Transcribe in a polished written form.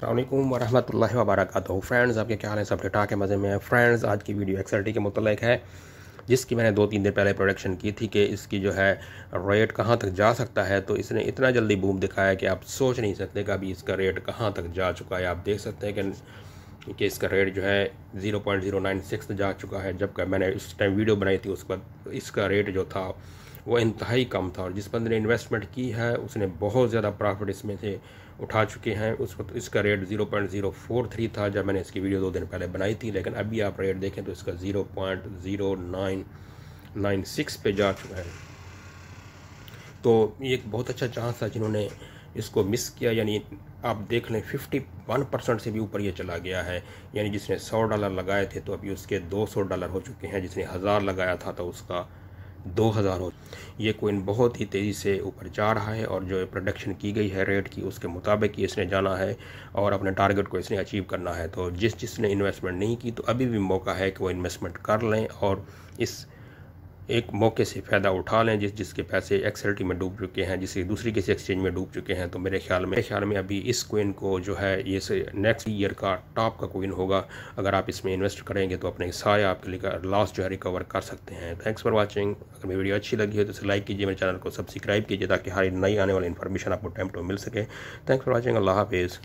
अस्सलाम वालेकुम वरहमतुल्लाहि वबरकातुहू। फ्रेंड्स, आपके क्या हाल है? सब ठीक ठाक है, मज़े में है। फ्रेंड्स, आज की वीडियो XRT के मुतल्लिक़ है, जिसकी मैंने 2-3 दिन पहले प्रोडक्शन की थी कि इसकी जो है रेट कहाँ तक जा सकता है। तो इसने इतना जल्दी बूम दिखाया कि आप सोच नहीं सकते कि अभी इसका रेट कहाँ तक जा चुका है। आप देख सकते हैं कि इसका रेट जो है 0.096 जा चुका है। जबकि मैंने उस टाइम वीडियो बनाई थी, उस पर इसका रेट जो था वो इंतहाई कम था, और जिस बंदे ने इन्वेस्टमेंट की है उसने बहुत ज़्यादा प्रॉफिट इसमें से उठा चुके हैं। उस वक्त इसका रेट 0.043 था जब मैंने इसकी वीडियो 2 दिन पहले बनाई थी, लेकिन अभी आप रेट देखें तो इसका 0.0996 पे जा चुका है। तो ये एक बहुत अच्छा चांस था जिन्होंने इसको मिस किया। यानी आप देख लें 51% से भी ऊपर ये चला गया है। यानी जिसने $100 लगाए थे तो अभी उसके $200 हो चुके हैं, जिसने 1000 लगाया था तो उसका 2000 हो। ये कोइन बहुत ही तेज़ी से ऊपर जा रहा है, और जो प्रोडक्शन की गई है रेट की उसके मुताबिक ही इसने जाना है और अपने टारगेट को इसने अचीव करना है। तो जिसने इन्वेस्टमेंट नहीं की तो अभी भी मौका है कि वो इन्वेस्टमेंट कर लें और इस एक मौके से फ़ायदा उठा लें। जिसके पैसे XRT में डूब चुके हैं, जिसके दूसरी किसी एक्सचेंज में डूब चुके हैं। तो मेरे ख्याल में अभी इस कोइन को जो है ये नेक्स्ट ईयर का टॉप का कोइन होगा। अगर आप इसमें इन्वेस्ट करेंगे तो अपने सारे आपके लिए लॉस जो है रिकवर कर सकते हैं। Thanks for watching. अगर मेरी वीडियो अच्छी लगी हो तो इसे लाइक कीजिए, मेरे चैनल को सब्सक्राइब कीजिए ताकि हर नई आने वाली इन्फॉर्मेशन आपको टाइम टू मिल सके। Thanks for watching. अल्लाह हाफिज़।